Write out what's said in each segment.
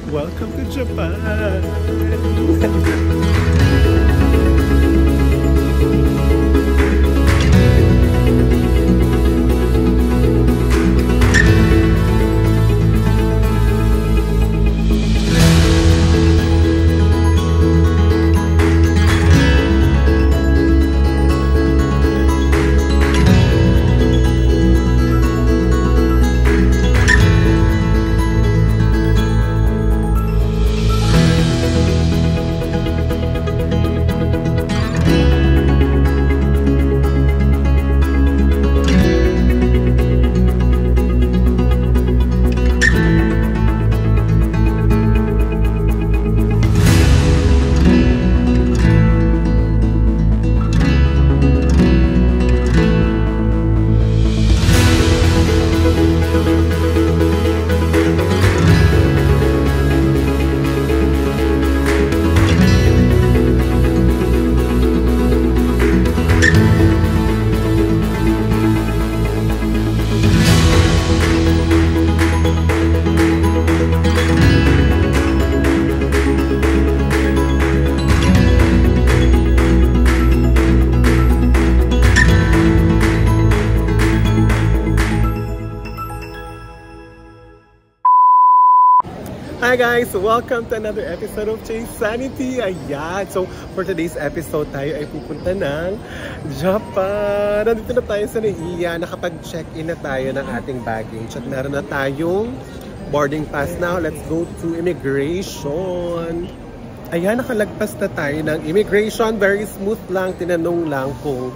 Welcome to Japan! Hi guys! Welcome to another episode of Chase Sanity! Ayan! So, for today's episode tayo ay pupunta ng Japan! Nandito na tayo sa NAIA. Nakapag-check-in na tayo ng ating baggage at meron na tayong boarding pass now. Let's go to immigration! Ayan, nakalagpas na tayo ng immigration. Very smooth lang. Tinanong lang kung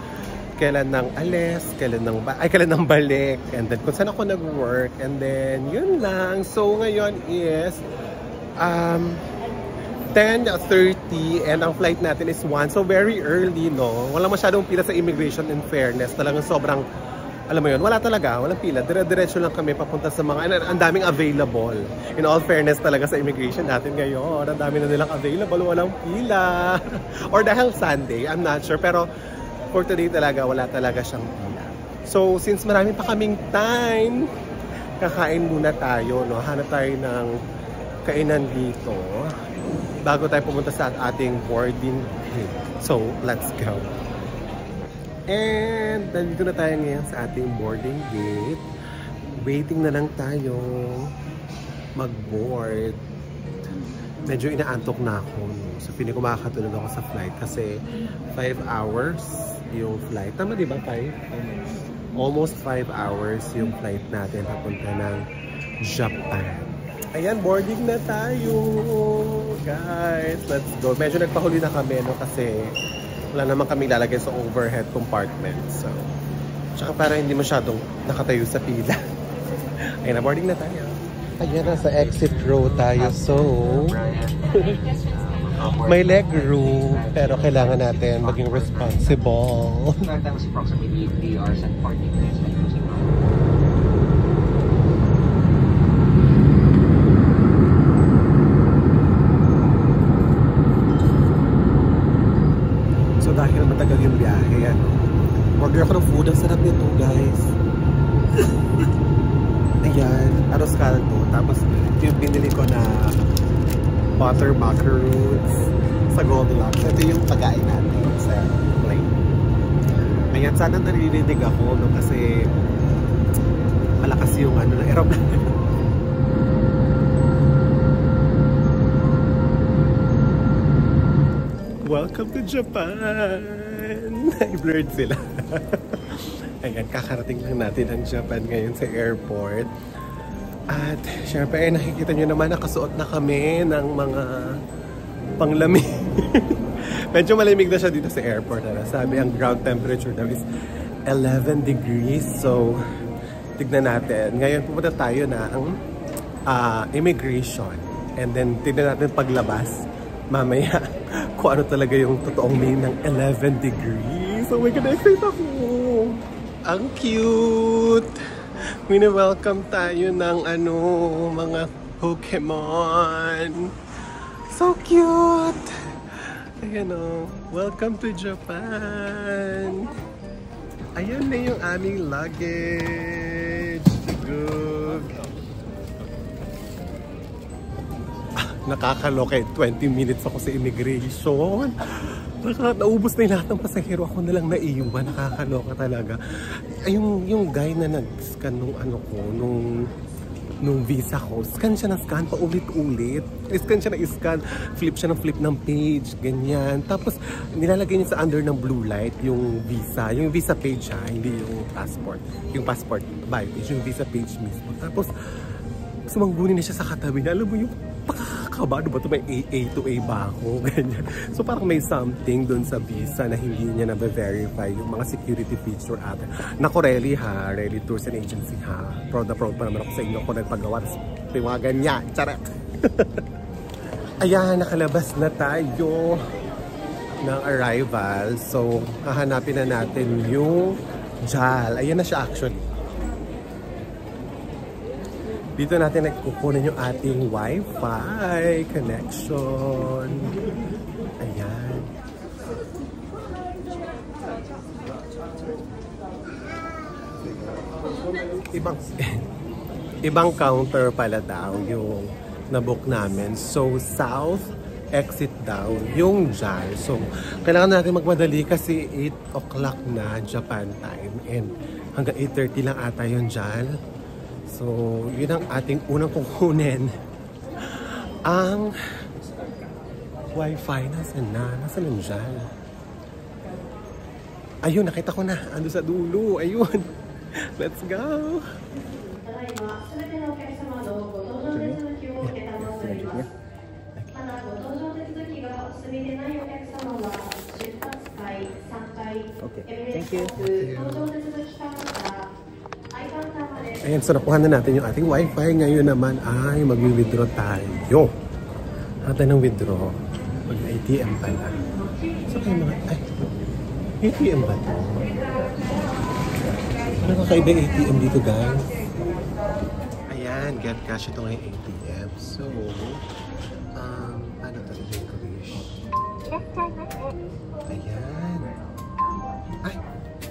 kailan nang alis, kailan nang balik, and then kung saan ako nag-work, and then yun lang. So ngayon is 10:30 and ang flight natin is 1, so very early, no? Walang masyadong pila sa immigration, in fairness. Talagang sobrang, alam mo yun, wala talaga, walang pila. Dire-diretso lang kami papunta sa mga, ang daming available. In all fairness talaga sa immigration natin ngayon, ang dami na nilang available, walang pila. Or dahil Sunday, I'm not sure, pero for today talaga, wala talaga siyang pila. So, since marami pa kaming time, kakain muna tayo, no? Hanap tayo ng kainan dito bago tayo pumunta sa ating boarding gate. So, let's go. And, nandito na tayo ngayon sa ating boarding gate. Waiting na lang tayo mag-board. Medyo inaantok na ako. So, feeling ko makakatulog ako sa flight kasi 5 hours yung flight. Tama diba 5? Almost 5 hours yung flight natin papunta ng Japan. Ayan, boarding na tayo. Guys, let's go. Medyo nagpahuli na kami, no? Kasi wala naman kami lalagay sa overhead compartment. So, tsaka para hindi masyadong nakatayo sa pila. Ayan na, boarding na tayo. Ayan, nasa exit row tayo. So, may leg room, pero kailangan natin maging responsible. So dahil matagal yung biyahe, order ako ng food. Ang sarap nito, guys. Ayan, arroz caldo. Tapos yung binili ko na butter macaroons sa Goldilocks. Ito yung pagkain natin sa plane. Ayan, sana naririnig ako, no? Kasi malakas yung ano na aeroplane. Welcome to Japan! I-blurred sila. Ayan, kakarating lang natin ang Japan ngayon sa airport. At syempre, nakikita nyo naman, nakasuot na kami ng mga panglamig. Medyo malamig na siya dito sa airport. Sabi, ang ground temperature daw is 11 degrees. So, tignan natin. Ngayon, pupunta tayo ng immigration. And then, tignan natin paglabas. Mamaya, kung ano talaga yung totoong meaning ng 11 degrees. Oh my God, excited ako! Ang cute! Wini-welcome tayo ng mga Pokemon. So cute! Ayan o. Welcome to Japan! Ayan na yung aming luggage. Good. Nakakaloka, 20 minutes ako sa immigration. Naubos na yung lahat ng pasahero. Ako na lang naiwan. Nakakaloka talaga. Ay, yung guy na nag-scan nung ano ko, nung visa ko, scan siya ng scan pa ulit-ulit. Scan siya ng scan, flip siya ng flip ng page, ganyan. Tapos nilalagay niya sa under ng blue light yung visa page ha, hindi yung passport. Yung passport by page, yung visa page mismo. Tapos sumanggunin na siya sa katabi niya. Alam mo yung pakakabado ba ito? May A to A ba ako? Ganyan. So parang may something dun sa visa na hindi niya na-verify yung mga security feature ate. Naku, Relly ha, Relly Tours and Agency ha. Proud na proud pa naman ako sa inyo kung nagpagawa. Yung mga ganyan. Charot! Ayan, nakalabas na tayo ng arrival. So, hahanapin na natin yung JAL. Ayan na siya actually. Dito natin nagkukunan yung ating Wi-Fi connection. Ayan. Ibang counter pala daw yung nabook namin. So, south exit daw yung JAL. So, kailangan natin magmadali kasi 8 o'clock na Japan time. And hanggang 8:30 lang ata yung JAL. So, yun ang ating unang kukunin. Ang Wi-Fi. Nasaan na? Nasaan yung JAL? Ayun, nakita ko na. Ando sa dulo. Ayun. Let's go! Okay, thank you. Ayan, so nakuha na natin yung ating Wi-Fi. Ngayon naman ay mag-withdraw tayo. Natin ng withdraw. Mag-ATM pala. So kayo mga... Ay, ATM ba ito? Ano kakaiba yung ATM dito, guys? Ayan, get cash ito ngayong ATM. So, paano ito rin English? Ayan. Ay,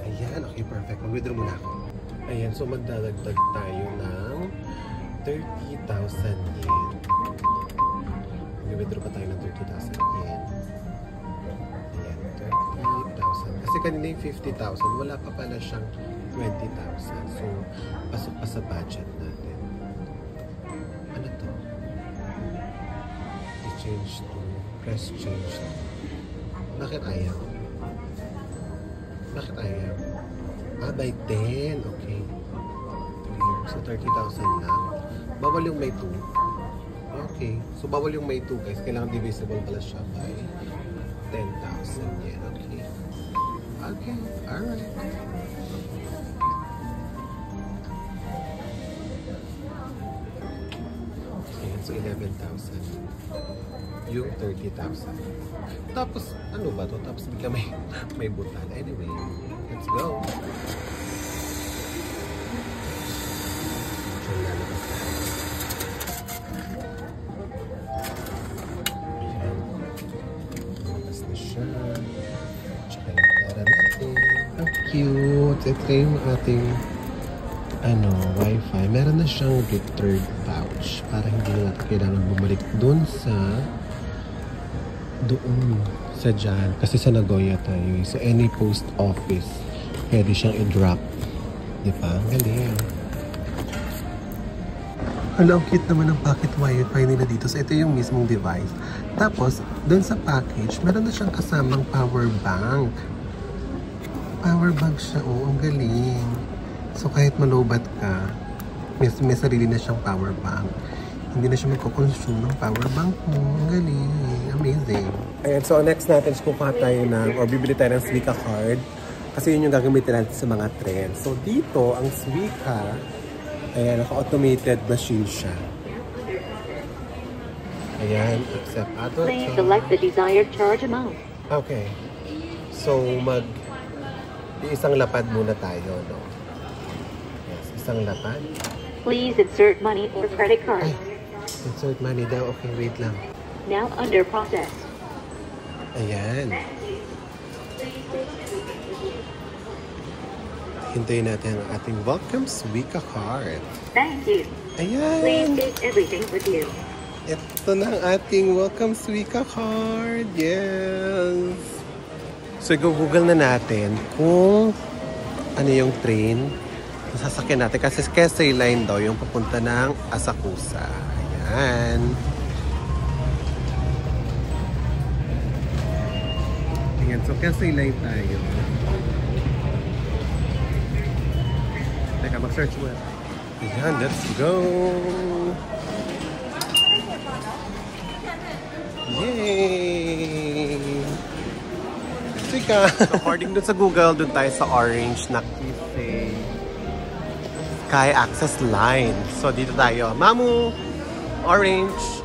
ayan. Okay, perfect. Mag-withdraw muna ako. Ayan, so magdadagdag tayo ng 30,000 yen. Mag-withdraw pa tayo ng 30,000 yen. Ayan, 30,000. Kasi kanina yung 50,000, wala pa pala siyang 20,000. So, pasok pa sa budget natin. Ano to? I-change to, press change. Bakit ayaw? Bakit ayaw? By 10. Okay. So, 30,000 lang. Bawal yung may 2. Okay. So, bawal yung may 2, guys. Kailangan divisible pala siya by 10,000 yen. Okay. Okay. Alright. Okay. So, 11,000. Yung 30,000. Tapos, ano ba to? Tapos, bigla may butal. Anyway. Let's go. So, lalabas na. Ayan. Lalabas na siya. Tsaka yung pera natin. How cute. Ito yung ating Wi-Fi. Meron na siyang return pouch para hindi na natin kailangan bumalik dun sa JAL. Kasi sa Nagoya tayo. So, any post office, pwede siyang i-drop. Diba? Galing. Hala, ang cute naman ng pocket Wi-Fi nila dito. So, ito yung mismong device. Tapos, dun sa package, meron na siyang kasamang power bank. Power bank siya. Oh, ang galing. So, kahit malobat ka, may sarili na siyang power bank. Hindi na siya magko-consume ng power bank mo. Ang galing. Amazing. Ayan, so next natin is kukuha tayo or bibili tayo ng Suica card. Kasi yun yung gagamitin natin sa mga trends. So dito, ang Suica, ayan, naka-automated machine siya. Ayan, accept adult. Please select the desired charge amount. Okay. So, isang lapad muna tayo, no? Yes, isang lapad. Please insert money or credit card. Ay, insert money daw. Okay, wait lang. Now under process. Ayan. Hintayin natin ang ating welcome Suica card. Thank you. Ayan. Please take everything with you. Ito na ang ating welcome Suica card. Yes. So, i-google na natin kung ano yung train na sasakyan natin. Kasi Quezon Line daw yung papunta ng Asakusa. Ayan. Ayan. So, Quezon Line tayo. Teka, mag-search mo. Ayan, let's go! Yay! Sika! According dun sa Google, dun tayo sa orange na Kisei Sky Access Line. So, dito tayo. Mamu! Orange!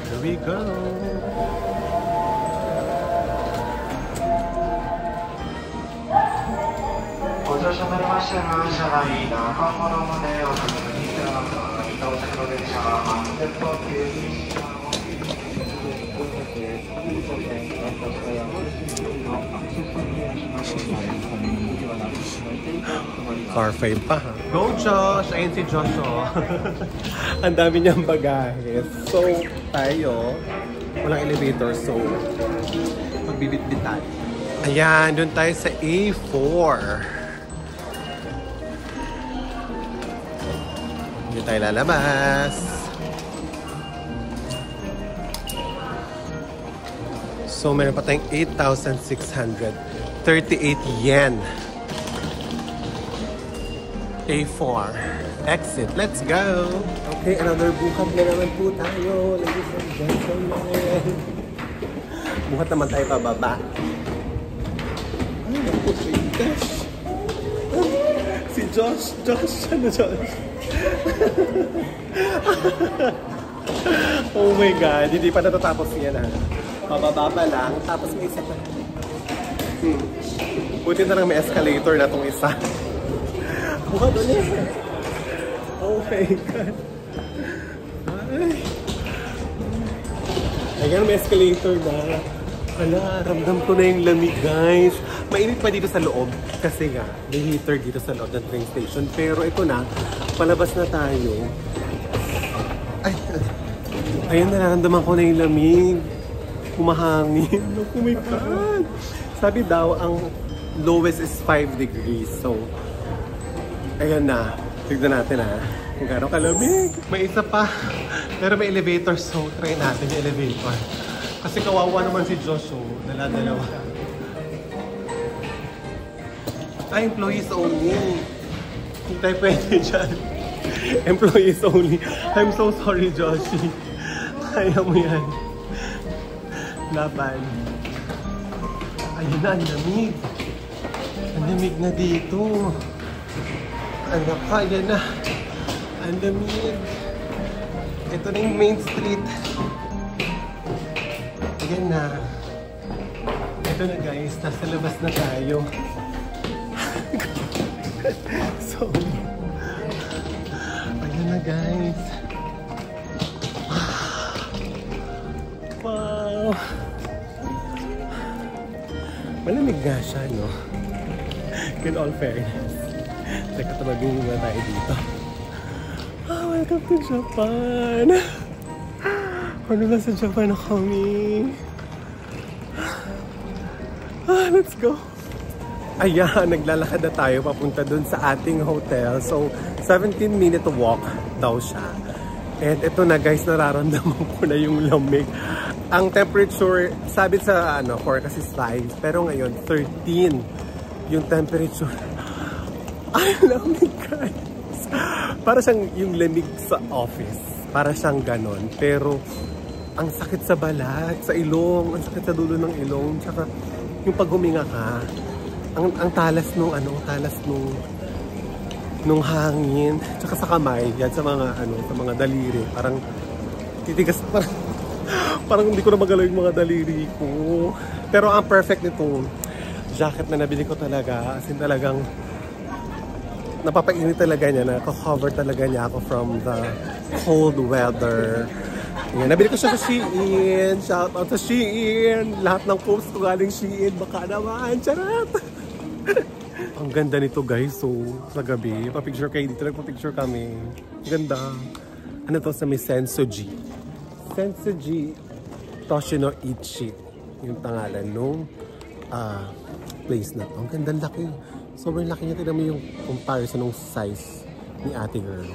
Here we go! Car 5 pa ha. Go Josh! Ayun si Josh oh. Ang dami niyang bagahe. So, tayo, walang elevator so magbibit-bit tayo. Ayan, doon tayo sa A4. Hindi tayo lalabas. So, meron pa tayong 8,638 yen. A4. Exit. Let's go! Okay, another buhat na naman po tayo. Ladies and gentlemen. Buhat naman tayo pababa. Ay, naku, si Josh. Si Josh. Ano Josh? Oh my God, hindi pa natatapos yan ha. Pababa pa lang, tapos may isa pa. Buti na lang may escalator na tong isa. Buka doon eh. Oh my God. Ay. Ayan, may escalator na. Ala, ramdam ko na yung lamig guys. Mainit pa dito sa loob. Kasi nga, may heater dito sa loob ng train station. Pero ito na, palabas na tayo. Ay, ayun, nararamdaman ko na yung lamig. Kumahangin. Oh my God. Sabi daw, ang lowest is 5 degrees. So, ayun na. Tignan natin ha. Kung gano'ng kalamig. May isa pa. Pero may elevator. So, try natin yung elevator. Kasi kawawa naman si Josh. So, dala-dalawa. Ay, employees only. Hindi tayo pwede dyan. Employees only. I'm so sorry, Joshi. Kaya mo yan. Laban. Ayun na, ang lamig. Ang lamig na dito. Anak ka, yan na. Ang lamig. Ito na yung main street. Ayan na. Ito na guys, nasa labas na tayo. So, ayan na guys. Wow! Malamig nga siya, no? In all fairness. Teka, tumagin muna tayo dito. Welcome to Japan! Ano ba sa Japan na kami? Let's go! Ayan, naglalakad na tayo papunta dun sa ating hotel. So, 17-minute walk daw siya. And ito na guys, nararamdaman ko na yung lamig. Ang temperature, sabi sa forecast is 5, pero ngayon 13 yung temperature. Ay, lamig guys. Para siyang yung lamig sa office. Para siyang ganon. Pero ang sakit sa balat, sa ilong, ang sakit sa dulo ng ilong, tsaka yung pag huminga ka, ang talas nung nung hangin, tsaka sa kamay, yan sa mga daliri, parang titigas, parang hindi ko na magalaw yung mga daliri ko. Pero ang perfect nitong jacket na nabili ko talaga, as in talagang napapainit talaga niya, naka-cover talaga niya ako from the cold weather. Yan, nabili ko siya sa Shein. Shout out sa Shein. Lahat ng post ko galing Shein. Baka naman. Charot! Ang ganda nito guys. So, sa gabi, pa-picture kayo dito. Nagpa-picture kami. Ganda. Ano to sa may Sensoji? Sensoji Toshino Ichi. Yung pangalan nung place na to. Ang ganda laki. Sobrang laki niya. Tignan mo yung comparison ng size ni ate girl.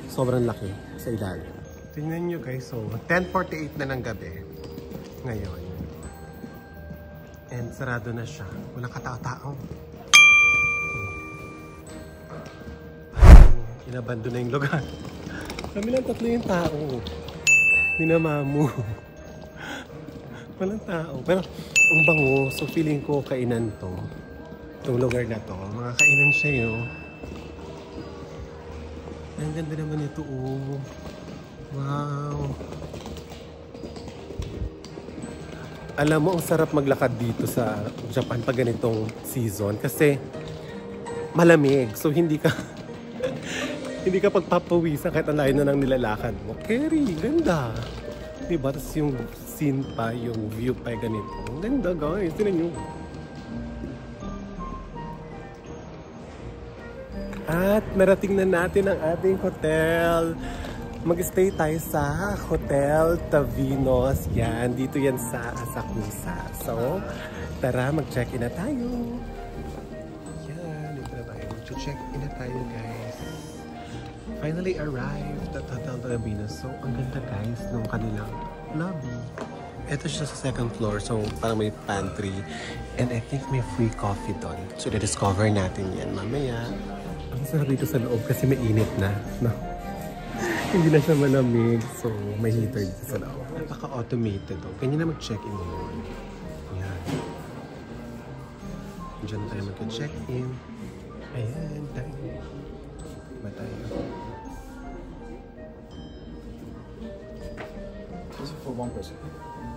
Sobrang laki sa ilalim. Tingnan nyo guys. So, 10:48 na ng gabi. Ngayon. And sarado na siya. Walang katao-tao. Inabando na yung lugar. Kami lang tatlo yung tao. Minamamu. Walang tao. Pero ang bango. So feeling ko kainan to. Itong lugar na to. Mga kainan siya yun. Ang ganda naman ito. Oh. Wow. Alam mo, ang sarap maglakad dito sa Japan pag ganitong season. Kasi malamig. So hindi ka... Hindi ka pagpapawisan kahit ang layo na ng nilalakad mo. Kerry, ganda. Diba? Tapos yung scene pa, yung view pa ganito. Ang ganda guys, tinan nyo. At narating na natin ang ating hotel. Mag-stay tayo sa Hotel Tavinos. Yan, dito yan sa Asakusa. So, tara, mag-check-in na tayo. Yan, dito na tayo. Mag-check-in na tayo guys. Finally arrived at Hotel Tavinos. So, ang ganda guys ng kanilang lobby. Ito siya sa second floor. So, parang may pantry. And I think may free coffee doon. So, na-discover natin yan mamaya. Ang sarap dito sa loob kasi may init na. No? Hindi na siya malamig. So, may heater dito sa loob. Napaka-automated. Ganyan na mag-check-in ngayon. Yan. Diyan tayo mag-check-in. Ayan, tayo. Ba tayo? This is for one person.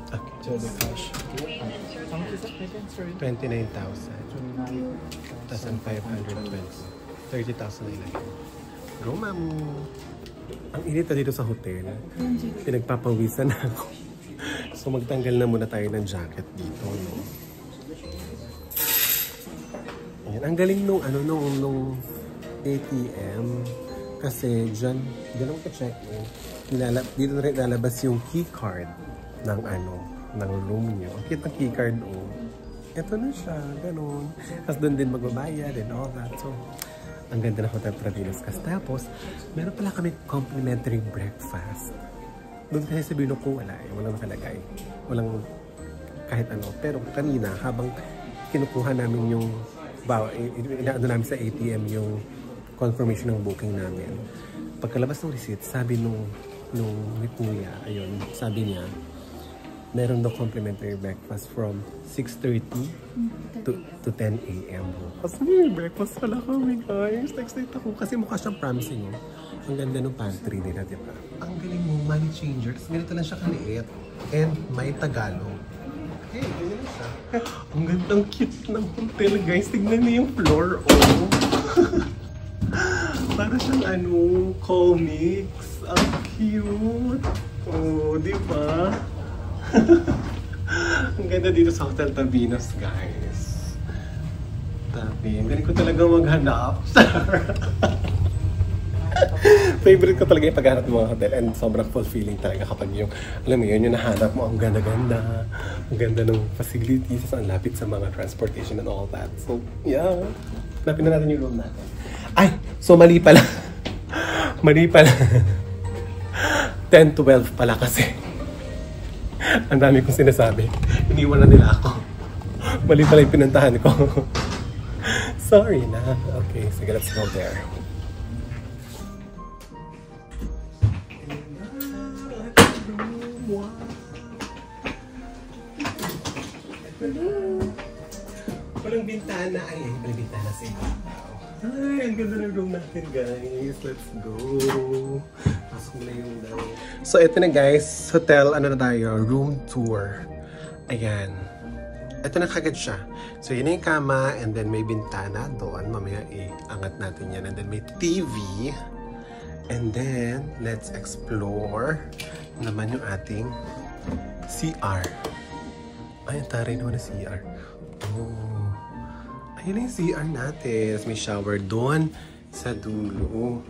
Okay. So the cash. 29,000. 1,520. 30,000 na ilagay. Go, mamu! Ang init na dito sa hotel. Pinagpapawisan na ako. So magtanggal na muna tayo ng jacket dito, no? Ayan. Ang galing nung, nung ATM. Kasi dyan ako ka-check-in. Dito na rin lalabas yung key card ng ng room nyo. Ang cute ng key card, oh. Ito na siya, ganun. Tapos doon din magbabayad and all that. So, ang ganda ng Hotel Tavinos. Tapos, meron pala kami complimentary breakfast. Doon kasi sa Bino ko, wala eh. Walang nakalagay. Walang kahit ano. Pero kanina, habang kinukuha namin yung inaano namin sa ATM yung confirmation ng booking namin. Pagkalabas ng receipt, sabi nung ni Kuya, ayun, sabi niya, meron daw complimentary breakfast from 6:30 to 10 a.m. Kasi may breakfast pala kami guys. Excited ako kasi mukha siyang promising. Ang ganda ng pantry nila, di ba? Ang galing mo, money changer. Tapos ganito lang siya kaliit. And may Tagalog. Hey, ganyan siya. Ang gandang cute ng hotel guys. Tignan niyo yung floor, oh. Para siyang comics. Ang cute. Oh, di ba? Ang ganda dito sa Hotel Tavinos, guys. Tabi. Ang galing ko talaga maghanap. Favorite ko talaga yung paghanap ng mga hotel and sobrang fulfilling talaga kapag yung, alam mo yun, yung nahanap mo, ang ganda-ganda. Ang ganda ng facilities, ang lapit sa mga transportation and all that. So, yeah. Hanapin na natin yung room natin. Ay! So, mali pala. Mali pala. 10-12 pala kasi. Ang dami kong sinasabi. Iniwan na nila ako. Mali pala yung pinuntahan ko. Sorry na. Okay, sige, let's go there. Walang bintana. Ay, walang bintana sa inyo. Ay, ang ganda ng room natin, guys. Let's go. Pasok na yung daw. So, ito na, guys. Hotel, ano na tayo? Room tour. Ayan. Ito na kagad siya. So, yun na yung kama. And then, may bintana doon. Mamaya, iangat natin yan. And then, may TV. And then, let's explore naman yung ating CR. Ay, ang taray naman na CR. Oh. Ayun na yung CR natin. May shower doon sa dulo.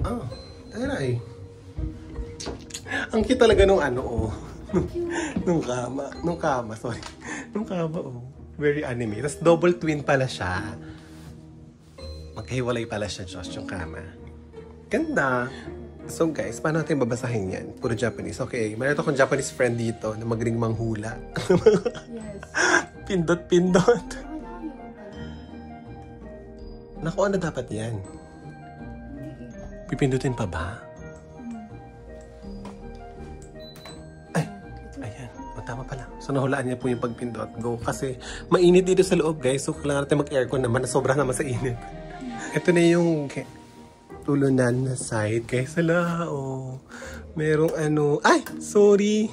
Oh, taray. Ang cute talaga nung ano, oh. Nung kama, sorry. Nung kama, oh. Very anime. Tapos double twin pala siya. Magkahiwalay pala siya, Josh, yung kama. Ganda. So guys, paano natin babasahin yan? Puro Japanese. Okay, mayroon akong Japanese friend dito na magaling manghula. Yes. Pindot. Naku, ano dapat yan? Pipindutin pa ba? Ayan, tama pala. So nahulaan niya po yung pagpindot. Go. Kasi mainit dito sa loob, guys. So kailangan natin mag-aircon naman. Sobra naman sa init. Ito na yung tulunan na side. Guys, hala, oh. Merong ano. Ay! Sorry!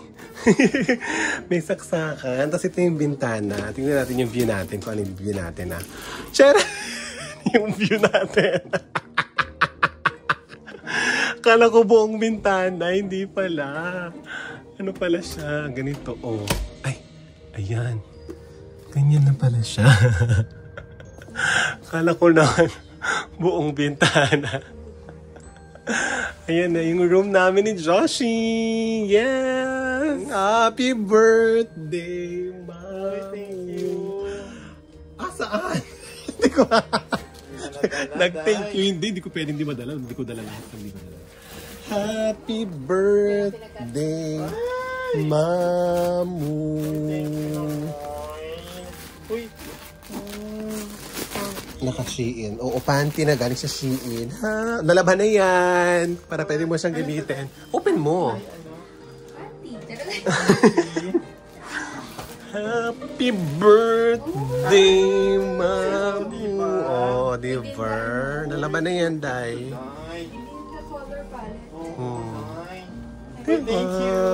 May saksakan. Tapos ito yung bintana. Tingnan natin yung view natin. Kung ano yung view natin, ha. Tiyara! Yung view natin. Kala ko buong bintana. Hindi pala. Ano pala siya? Ganito, oh. Ay, ayan. Ganyan na pala siya. Kala ko naman buong bintana. Ayan na yung room namin ni Joshie. Yes! Happy birthday, Mom! Thank you. Saan? Hindi ko nag-thank you. Hindi ko pwede hindi madala. Hindi ko dala lahat. Hindi ko dala. Happy birthday, Mamu. Uy. Naka-Shein. Oo, panty na galing sa Shein. Ha? Nalaban na yan. Para pwede mo siyang gamitin. Open mo. Happy birthday, Mamu. Oh, diver. Nalaban na yan, Day. Thank you.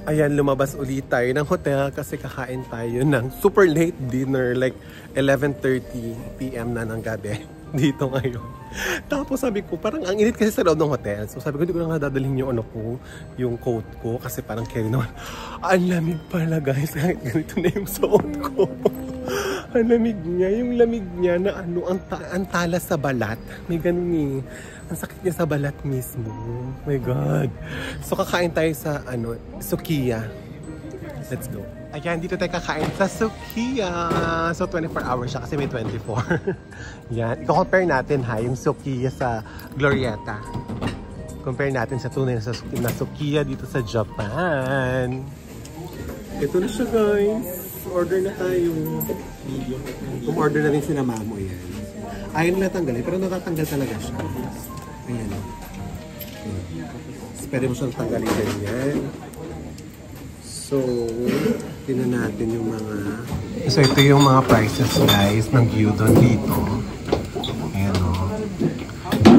Ayan, lumabas ulit tayo ng hotel kasi kakain tayo ng super late dinner, like 11:30 PM na ng gabi dito ngayon. Tapos sabi ko, parang ang init kasi sa loob ng hotel. So sabi ko, hindi ko na nga dadalhin yung ano ko, yung coat ko kasi parang carry naman. Ang lamig pala, guys. Ganito na yung suot ko. Ang lamig niya. Yung lamig niya na ano, ang talas sa balat. May ganun eh. Ang sakit niya sa balat mismo. Oh my God. So kakain tayo sa ano, Sukiya. Let's go. Ayan, dito tayo kakain sa Sukiya. So 24 hours siya kasi may 24. Yan. I-compare natin ha, yung Sukiya sa Glorieta. Compare natin sa tunay na Sukiya dito sa Japan. Ito na siya, guys. Order na tayo. Order na rin si na Mamo yan. Ayaw nila tanggalin, pero natatanggal talaga siya. Ayan. So, pwede mo siyang tanggalin ganyan. So, tingnan natin yung mga... So, ito yung mga prices, guys, ng gyudon dito. Ayan o.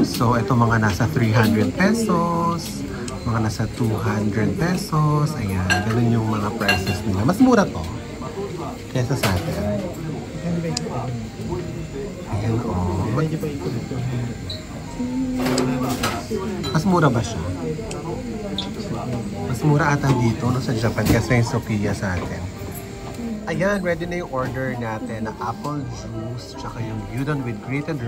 So, ito mga nasa 300 pesos, mga nasa 200 pesos. Ayan, ganun yung mga prices nila. Mas mura to kesa sa atin. Ayan o. Mas mura ba siya? Mas mura ata dito no, sa Japan kasi yung Sukiya sa atin. Ayan, ready na yung order natin na apple juice tsaka yung gyudon with grated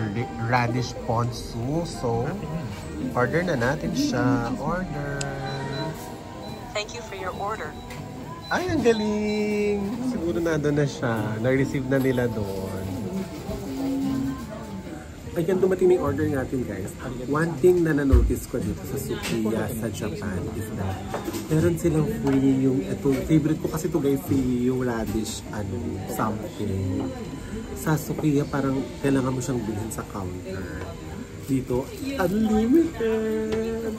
radish ponzu. So, order na natin siya. Order! Thank you for your order. Ay, ang galing! Siguro na doon na siya. Na-receive na nila doon. Ayan, dumating na yung order natin, guys. One thing na na-notice ko dito sa Sukiya sa Japan is that meron silang free yung, ito, favorite ko kasi ito, guys, yung radish, something. Sa Sukiya, parang kailangan mo siyang bilhin sa counter. Dito, unlimited!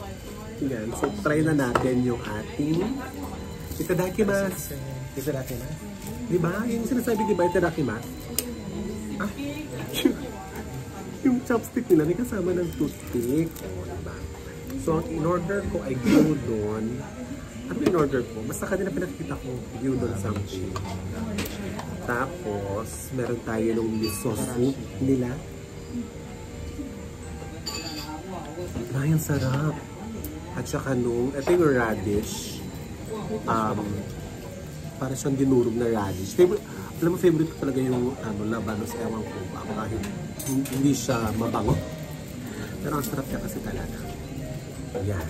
Ayan, so try na natin yung ating itadakimasu. Itadakimasu. Diba? Yung sinasabi, diba, itadakimasu? Ah, yung chopstick nila, may kasama ng toothpick. O, diba? So, ang in-order ko ay gyudon. Ano in-order ko? Basta kanina pinakita ko gyudon something. Tapos, meron tayo ng miso soup nila. Ay, ang sarap. At saka nung, ito yung radish. Para siyang dinurog na radish. Alam mo, favorite ko talaga yung labanos. Ewan ko ba, kahit hindi siya mabango. Pero ang sarap niya kasi talaga. Ayan.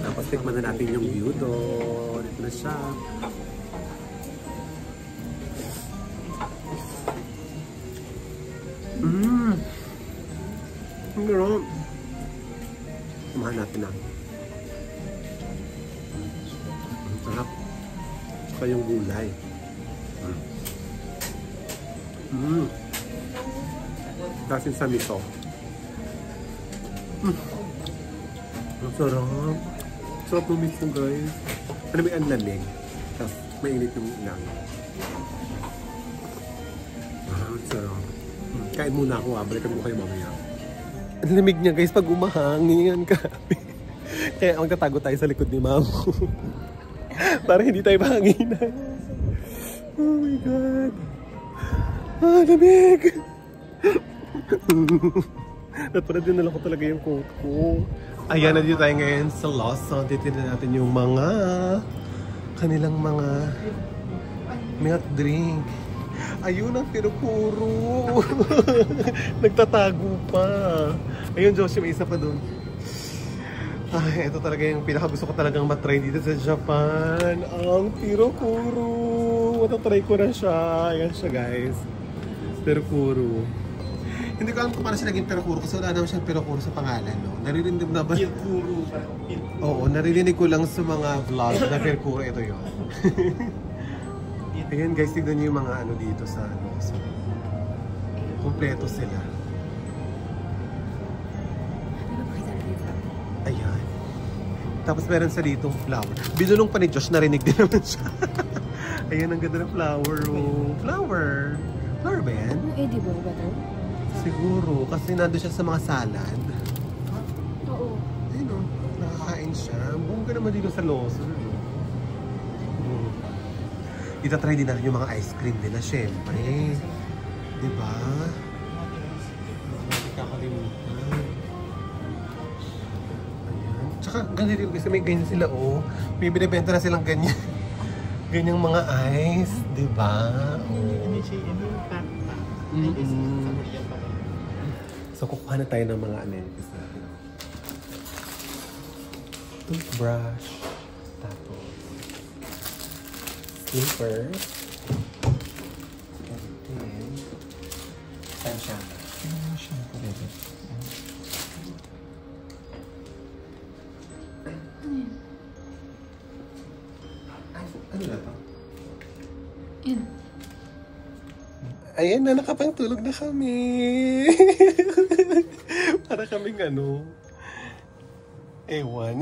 Tapos tikman na natin yung gyudon. Ito na siya. Ang gano'n. Kumahan natin na. Ang sarap. Saka yung gulay. Tapos sa miso. Ang sarap. Sarap ng miso, guys. Ano may ang lamig. Tapos mainit yung lang. Ang sarap. Kain muna ako ha. Balikan mo kayo mamaya. Ang lamig niya, guys, pag umahangin. Kaya magtatago tayo sa likod ni Mamo. Para hindi tayo mahanginan. Oh my God. Ah, lamig. Natulad din nalang ko talaga yung coat ko. Ayan, na dito tayo ngayon sa Lawson. Titignan natin yung mga kanilang mga milk drink. Ayun ang pinupuro. Nagtatago pa. Ayun, Joshua, may isa pa doon. Ay, ito talaga yung pinakagusto ko talagang matry dito sa Japan. Ang pirokuro. Matatry ko na siya. Ayan siya, guys. Pirokuro. Hindi ko alam kung paano siya naging pirokuro kasi wala naman siyang pirokuro sa pangalan, no? Naririnig na ba? Pirokuro. Oo, naririnig ko lang sa mga vlog na pirokuro. Ito yun. Ayan, guys, tignan niyo yung mga ano dito sa ano. So, kompleto sila. Ayan. Tapos meron sa ditong flower. Binulong pa ni Josh, narinig din naman siya. Ayan, ang ganda ng flower. Oh. Flower. Flower ba yan? Edible ba ito? Siguro, kasi nandun siya sa mga salad. Oo. Ayun o, nakakain siya. Bongga naman dito sa Lawson. Itatry din natin yung mga ice cream nila, syempre. Diba? Hindi kakalimutan. Ayan. Tsaka, ganyan din kasi may ganyan sila, oh. May binibenta na silang ganyan. Ganyang mga ice, diba? So, kukuha na tayo ng mga amenities natin. Toothbrush. Tapos, slippers. And then, saan shampoo? Ano yung shampoo, bebe? Ano na to? Yan. Ayan na, nakapangtulog na kami. Para kaming ano, ewan.